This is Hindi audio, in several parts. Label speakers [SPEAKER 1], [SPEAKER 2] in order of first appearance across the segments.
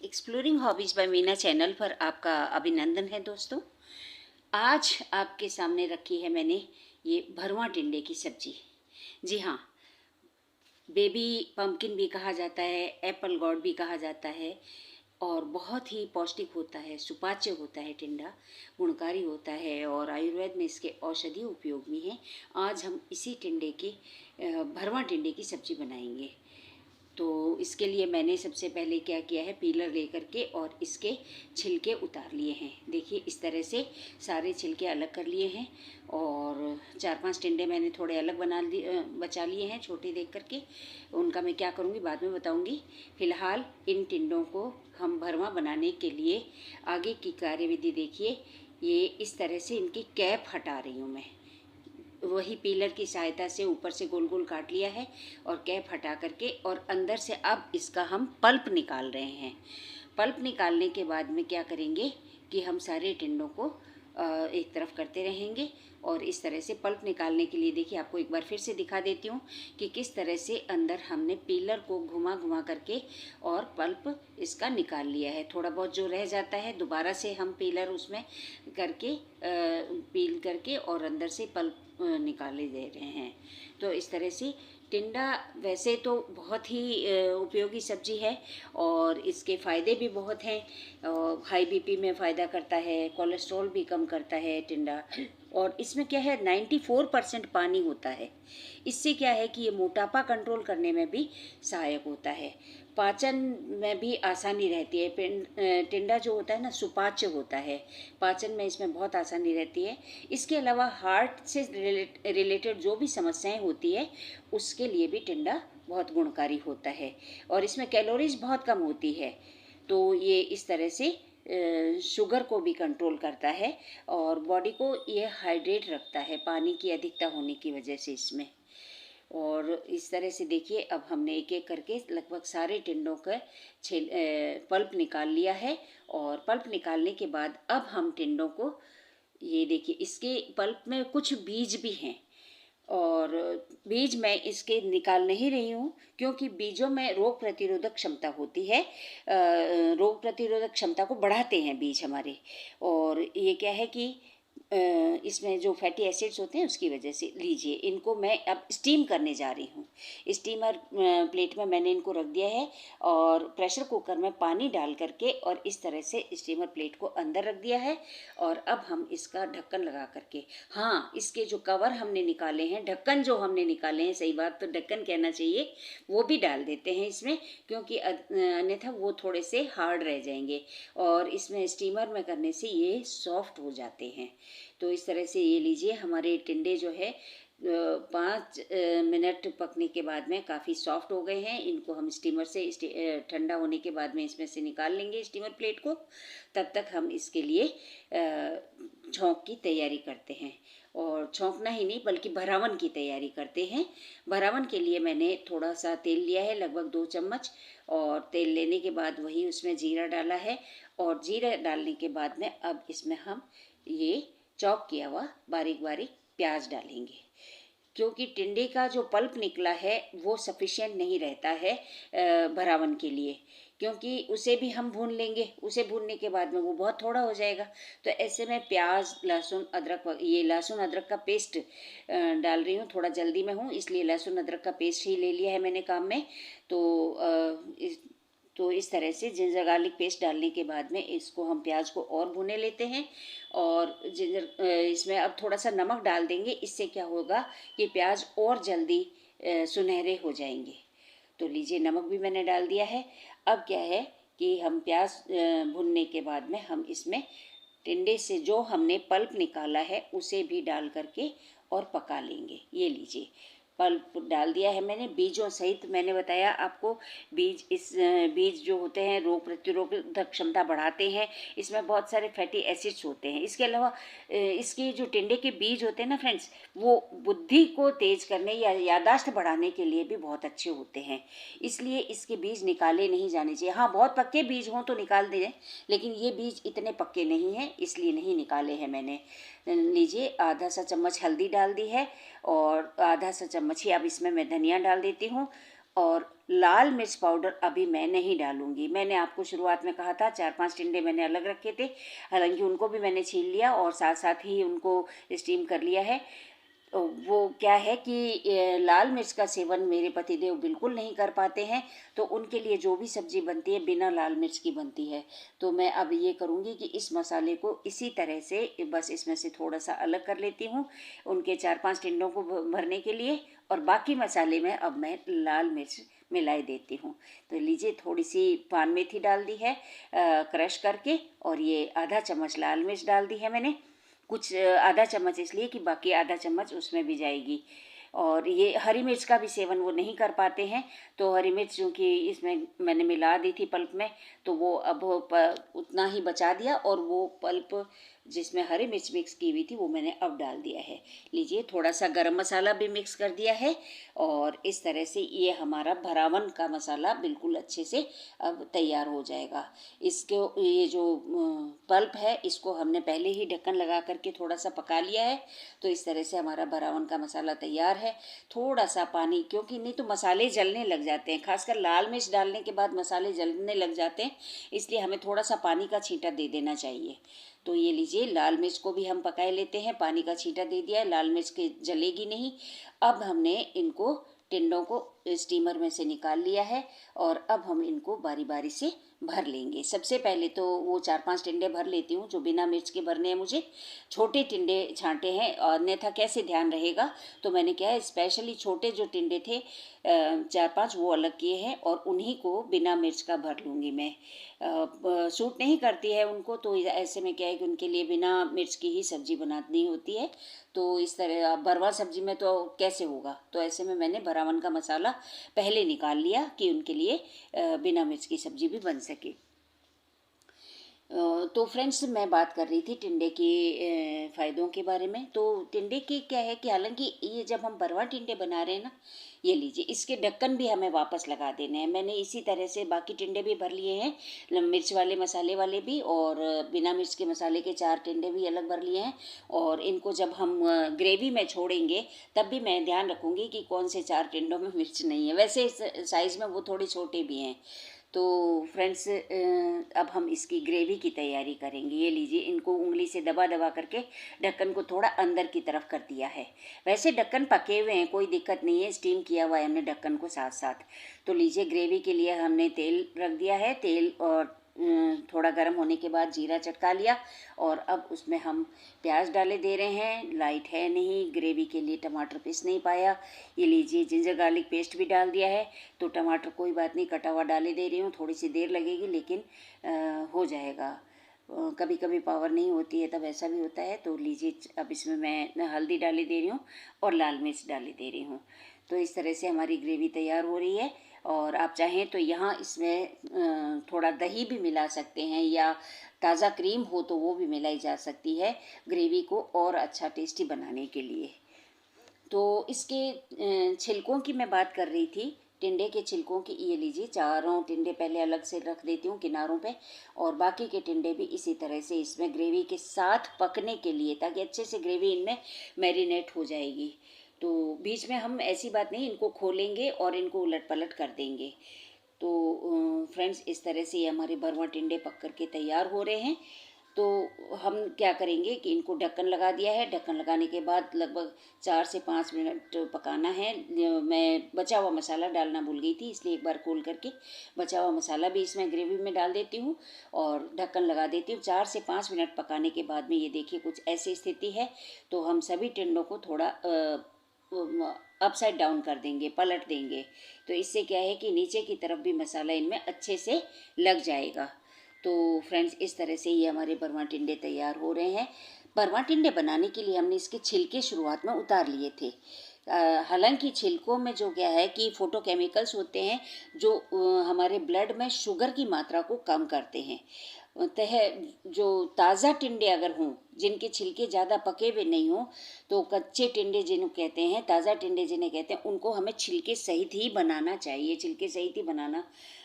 [SPEAKER 1] Exploring hobbies by Meena channel पर आपका अभिनंदन है दोस्तों। आज आपके सामने रखी है मैंने ये भरवा टिंडे की सब्जी। जी हाँ, बेबी पम्पकिन भी कहा जाता है, एप्पल गॉड भी कहा जाता है और बहुत ही पौष्टिक होता है, सुपाच्य होता है टिंडा, गुणकारी होता है और आयुर्वेद में इसके औषधीय उपयोग भी हैं। आज हम इसी टिंडे की भरवा टिंडे की सब्जी बनाएंगे। तो इसके लिए मैंने सबसे पहले क्या किया है, पीलर लेकर के और इसके छिलके उतार लिए हैं। देखिए इस तरह से सारे छिलके अलग कर लिए हैं और 4-5 टिंडे मैंने थोड़े अलग बचा लिए हैं छोटे देख करके। उनका मैं क्या करूँगी बाद में बताऊँगी। फ़िलहाल इन टिंडों को हम भरवा बनाने के लिए आगे की कार्यविधि देखिए। ये इस तरह से इनकी कैप हटा रही हूँ मैं, वही पीलर की सहायता से ऊपर से गोल गोल काट लिया है और कैप हटा करके, और अंदर से अब इसका हम पल्प निकाल रहे हैं। पल्प निकालने के बाद में क्या करेंगे कि हम सारे टिंडों को एक तरफ करते रहेंगे और इस तरह से पल्प निकालने के लिए देखिए आपको एक बार फिर से दिखा देती हूँ कि किस तरह से अंदर हमने पीलर को घुमा घुमा करके और पल्प इसका निकाल लिया है। थोड़ा बहुत जो रह जाता है दोबारा से हम पीलर उसमें करके पील करके और अंदर से पल्प निकाले दे रहे हैं। तो इस तरह से टिंडा वैसे तो बहुत ही उपयोगी सब्जी है और इसके फ़ायदे भी बहुत हैं। हाई बीपी में फ़ायदा करता है, कोलेस्ट्रॉल भी कम करता है टिंडा, और इसमें क्या है 94% पानी होता है। इससे क्या है कि ये मोटापा कंट्रोल करने में भी सहायक होता है, पाचन में भी आसानी रहती है। टिंडा जो होता है ना सुपाच्य होता है, पाचन में इसमें बहुत आसानी रहती है। इसके अलावा हार्ट से रिलेटेड जो भी समस्याएं होती है उसके लिए भी टिंडा बहुत गुणकारी होता है और इसमें कैलोरीज बहुत कम होती है। तो ये इस तरह से शुगर को भी कंट्रोल करता है और बॉडी को ये हाइड्रेट रखता है पानी की अधिकता होने की वजह से इसमें। और इस तरह से देखिए अब हमने एक एक करके लगभग सारे टिंडों का पल्प निकाल लिया है। और पल्प निकालने के बाद अब हम टिंडों को, ये देखिए इसके पल्प में कुछ बीज भी हैं और बीज मैं इसके निकाल नहीं रही हूँ क्योंकि बीजों में रोग प्रतिरोधक क्षमता होती है। रोग प्रतिरोधक क्षमता को बढ़ाते हैं बीज हमारे। और ये क्या है कि इसमें जो फैटी एसिड्स होते हैं उसकी वजह से, लीजिए इनको मैं अब स्टीम करने जा रही हूँ। स्टीमर प्लेट में मैंने इनको रख दिया है और प्रेशर कुकर में पानी डाल करके और इस तरह से स्टीमर प्लेट को अंदर रख दिया है। और अब हम इसका ढक्कन लगा करके, हाँ इसके जो कवर हमने निकाले हैं, ढक्कन जो हमने निकाले हैं, सही बात तो ढक्कन कहना चाहिए, वो भी डाल देते हैं इसमें क्योंकि अन्यथा वो थोड़े से हार्ड रह जाएंगे और इसमें स्टीमर में करने से ये सॉफ्ट हो जाते हैं। तो इस तरह से ये लीजिए हमारे टिंडे जो है 5 मिनट पकने के बाद में काफ़ी सॉफ्ट हो गए हैं। इनको हम स्टीमर से ठंडा होने के बाद में इसमें से निकाल लेंगे स्टीमर प्लेट को। तब तक हम इसके लिए छौंक की तैयारी करते हैं और छौंकना ही नहीं बल्कि भरावन की तैयारी करते हैं। भरावन के लिए मैंने थोड़ा सा तेल लिया है, लगभग 2 चम्मच, और तेल लेने के बाद वही उसमें जीरा डाला है और जीरा डालने के बाद में अब इसमें हम ये चॉप किया हुआ बारीक बारीक प्याज डालेंगे क्योंकि टिंडे का जो पल्प निकला है वो सफिशिएंट नहीं रहता है भरावन के लिए, क्योंकि उसे भी हम भून लेंगे, उसे भूनने के बाद में वो बहुत थोड़ा हो जाएगा। तो ऐसे में प्याज लहसुन अदरक, ये लहसुन अदरक का पेस्ट डाल रही हूँ। थोड़ा जल्दी में हूँ इसलिए लहसुन अदरक का पेस्ट ही ले लिया है मैंने काम में। तो इस तरह से जिंजर गार्लिक पेस्ट डालने के बाद में इसको हम प्याज को और भुने लेते हैं और इसमें अब थोड़ा सा नमक डाल देंगे। इससे क्या होगा कि प्याज और जल्दी सुनहरे हो जाएंगे। तो लीजिए नमक भी मैंने डाल दिया है। अब क्या है कि हम प्याज भुनने के बाद में हम इसमें टिंडे से जो हमने पल्प निकाला है उसे भी डाल करके और पका लेंगे। ये लीजिए पल्प डाल दिया है मैंने बीजों सहित। मैंने बताया आपको बीज जो होते हैं रोग प्रतिरोधक क्षमता बढ़ाते हैं, इसमें बहुत सारे फैटी एसिड्स होते हैं। इसके अलावा इसके जो टिंडे के बीज होते हैं ना फ्रेंड्स, वो बुद्धि को तेज करने या याददाश्त बढ़ाने के लिए भी बहुत अच्छे होते हैं, इसलिए इसके बीज निकाले नहीं जाने चाहिए। हाँ बहुत पक्के बीज हों तो निकाल दें, लेकिन ये बीज इतने पक्के नहीं हैं इसलिए नहीं निकाले हैं मैंने। लीजिए आधा सा चम्मच हल्दी डाल दी है और आधा सा चम्मच ही अब इसमें मैं धनिया डाल देती हूँ और लाल मिर्च पाउडर अभी मैं नहीं डालूंगी। मैंने आपको शुरुआत में कहा था 4-5 टिंडे मैंने अलग रखे थे, हालांकि उनको भी मैंने छील लिया और साथ साथ ही उनको स्टीम कर लिया है। वो क्या है कि लाल मिर्च का सेवन मेरे पतिदेव बिल्कुल नहीं कर पाते हैं, तो उनके लिए जो भी सब्जी बनती है बिना लाल मिर्च की बनती है। तो मैं अब ये करूँगी कि इस मसाले को इसी तरह से बस इसमें से थोड़ा सा अलग कर लेती हूँ उनके 4-5 टिंडों को भरने के लिए, और बाकी मसाले में अब मैं लाल मिर्च मिलाई देती हूँ। तो लीजिए, थोड़ी सी पान मेथी डाल दी है क्रश करके, और ये आधा चम्मच लाल मिर्च डाल दी है मैंने, कुछ आधा चम्मच इसलिए कि बाकी आधा चम्मच उसमें भी जाएगी। और ये हरी मिर्च का भी सेवन वो नहीं कर पाते हैं, तो हरी मिर्च क्योंकि इसमें मैंने मिला दी थी पल्प में, तो वो अब उतना ही बचा दिया, और वो पल्प जिसमें हरी मिर्च मिक्स की हुई थी वो मैंने अब डाल दिया है। लीजिए, थोड़ा सा गरम मसाला भी मिक्स कर दिया है, और इस तरह से ये हमारा भरावन का मसाला बिल्कुल अच्छे से अब तैयार हो जाएगा। इसके ये जो पल्प है इसको हमने पहले ही ढक्कन लगा करके थोड़ा सा पका लिया है, तो इस तरह से हमारा भरावन का मसाला तैयार है। थोड़ा सा पानी, क्योंकि नहीं तो मसाले जलने लग जाते हैं, खासकर लाल मिर्च डालने के बाद मसाले जलने लग जाते हैं, इसलिए हमें थोड़ा सा पानी का छींटा दे देना चाहिए। तो ये लीजिए, लाल मिर्च को भी हम पकाए लेते हैं, पानी का छींटा दे दिया है, लाल मिर्च के जलेगी नहीं। अब हमने इनको टिंडों को स्टीमर में से निकाल लिया है, और अब हम इनको बारी बारी से भर लेंगे। सबसे पहले तो वो 4-5 टिंडे भर लेती हूँ जो बिना मिर्च के भरने हैं मुझे। छोटे टिंडे छांटे हैं, अन्यथा कैसे ध्यान रहेगा, तो मैंने क्या है स्पेशली छोटे जो टिंडे थे 4-5 वो अलग किए हैं, और उन्हीं को बिना मिर्च का भर लूँगी मैं। सूट नहीं करती है उनको, तो ऐसे में क्या है कि उनके लिए बिना मिर्च की ही सब्जी बनानी होती है। तो इस तरह भरवा सब्जी में तो कैसे होगा, तो ऐसे में मैंने भरावन का मसाला पहले निकाल लिया कि उनके लिए बिना मिर्च की सब्जी भी बन सके। तो फ्रेंड्स, मैं बात कर रही थी टिंडे के फ़ायदों के बारे में। तो टिंडे की क्या है कि हालांकि ये जब हम भरवा टिंडे बना रहे हैं ना, ये लीजिए, इसके ढक्कन भी हमें वापस लगा देने हैं। मैंने इसी तरह से बाकी टिंडे भी भर लिए हैं, मिर्च वाले मसाले वाले भी, और बिना मिर्च के मसाले के 4 टिंडे भी अलग भर लिए हैं। और इनको जब हम ग्रेवी में छोड़ेंगे तब भी मैं ध्यान रखूँगी कि कौन से 4 टिंडों में मिर्च नहीं है। वैसे साइज़ में वो थोड़े छोटे भी हैं। तो फ्रेंड्स, अब हम इसकी ग्रेवी की तैयारी करेंगे। ये लीजिए, इनको उंगली से दबा दबा करके ढक्कन को थोड़ा अंदर की तरफ कर दिया है। वैसे ढक्कन पके हुए हैं, कोई दिक्कत नहीं है, स्टीम किया हुआ है हमने ढक्कन को साथ साथ। तो लीजिए, ग्रेवी के लिए हमने तेल रख दिया है, तेल और थोड़ा गर्म होने के बाद जीरा चटका लिया, और अब उसमें हम प्याज डाले दे रहे हैं। लाइट है नहीं, ग्रेवी के लिए टमाटर पीस नहीं पाया। ये लीजिए, जिंजर गार्लिक पेस्ट भी डाल दिया है, तो टमाटर कोई बात नहीं, कटा हुआ डाले दे रही हूँ। थोड़ी सी देर लगेगी लेकिन हो जाएगा। कभी कभी पावर नहीं होती है तब ऐसा भी होता है। तो लीजिए, अब इसमें मैं हल्दी डाली दे रही हूँ और लाल मिर्च डाली दे रही हूँ। तो इस तरह से हमारी ग्रेवी तैयार हो रही है। और आप चाहें तो यहाँ इसमें थोड़ा दही भी मिला सकते हैं, या ताज़ा क्रीम हो तो वो भी मिलाई जा सकती है ग्रेवी को और अच्छा टेस्टी बनाने के लिए। तो इसके छिलकों की मैं बात कर रही थी, टिंडे के छिलकों की। ये लीजिए, चारों टिंडे पहले अलग से रख देती हूँ किनारों पे, और बाकी के टिंडे भी इसी तरह से इसमें ग्रेवी के साथ पकने के लिए, ताकि अच्छे से ग्रेवी इनमें मैरिनेट हो जाएगी। तो बीच में हम ऐसी बात नहीं, इनको खोलेंगे और इनको उलट पलट कर देंगे। तो फ्रेंड्स, इस तरह से ये हमारे भरवा टिंडे पक करके तैयार हो रहे हैं। तो हम क्या करेंगे कि इनको ढक्कन लगा दिया है। ढक्कन लगाने के बाद लगभग 4 से 5 मिनट पकाना है। मैं बचा हुआ मसाला डालना भूल गई थी, इसलिए एक बार खोल करके बचा हुआ मसाला भी इसमें ग्रेवी में डाल देती हूँ और ढक्कन लगा देती हूँ। 4 से 5 मिनट पकाने के बाद में ये देखिए कुछ ऐसी स्थिति है। तो हम सभी टिंडों को थोड़ा अपसाइड डाउन कर देंगे, पलट देंगे। तो इससे क्या है कि नीचे की तरफ भी मसाला इनमें अच्छे से लग जाएगा। तो फ्रेंड्स, इस तरह से ये हमारे भरवा टिंडे तैयार हो रहे हैं। भरवा टिंडे बनाने के लिए हमने इसके छिलके शुरुआत में उतार लिए थे। हालांकि छिलकों में जो क्या है कि फोटोकेमिकल्स होते हैं जो हमारे ब्लड में शुगर की मात्रा को कम करते हैं। जो ताज़ा टिंडे अगर हों, जिनके छिलके ज़्यादा पके हुए नहीं हों, तो कच्चे टिंडे जिन्हें कहते हैं, ताज़ा टिंडे जिन्हें कहते हैं, उनको हमें छिलके सहित ही बनाना चाहिए। छिलके सहित ही बनाना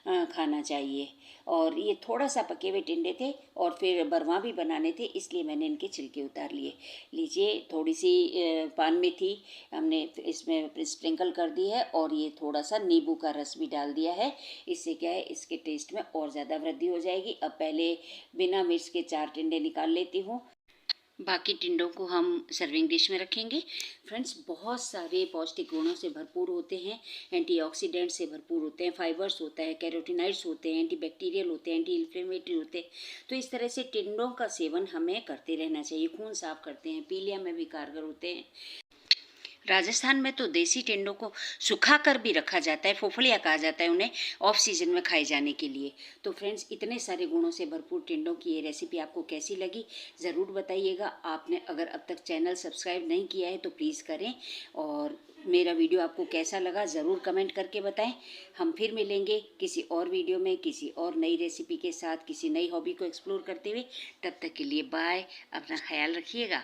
[SPEAKER 1] खाना चाहिए। और ये थोड़ा सा पके हुए टिंडे थे और फिर भरवा भी बनाने थे, इसलिए मैंने इनके छिलके उतार लिए। लीजिए, थोड़ी सी पान में थी, हमने इसमें स्प्रिंकल कर दी है और ये थोड़ा सा नींबू का रस भी डाल दिया है। इससे क्या है, इसके टेस्ट में और ज़्यादा वृद्धि हो जाएगी। अब पहले बिना मिर्च के 4 टिंडे निकाल लेती हूँ, बाकी टिंडों को हम सर्विंग डिश में रखेंगे। फ्रेंड्स, बहुत सारे पौष्टिक गुणों से भरपूर होते हैं, एंटीऑक्सीडेंट से भरपूर होते हैं, फाइबर्स होता है, कैरोटीनॉइड्स होते हैं, एंटीबैक्टीरियल होते हैं, एंटी इन्फ्लेमेटरी होते हैं। तो इस तरह से टिंडों का सेवन हमें करते रहना चाहिए। खून साफ करते हैं, पीलिया में भी कारगर होते हैं। राजस्थान में तो देसी टिंडों को सुखा कर भी रखा जाता है, फोफलिया कहा जाता है उन्हें, ऑफ सीजन में खाए जाने के लिए। तो फ्रेंड्स, इतने सारे गुणों से भरपूर टिंडों की ये रेसिपी आपको कैसी लगी ज़रूर बताइएगा। आपने अगर अब तक चैनल सब्सक्राइब नहीं किया है तो प्लीज़ करें, और मेरा वीडियो आपको कैसा लगा ज़रूर कमेंट करके बताएं। हम फिर मिलेंगे किसी और वीडियो में, किसी और नई रेसिपी के साथ, किसी नई हॉबी को एक्सप्लोर करते हुए। तब तक के लिए बाय, अपना ख्याल रखिएगा।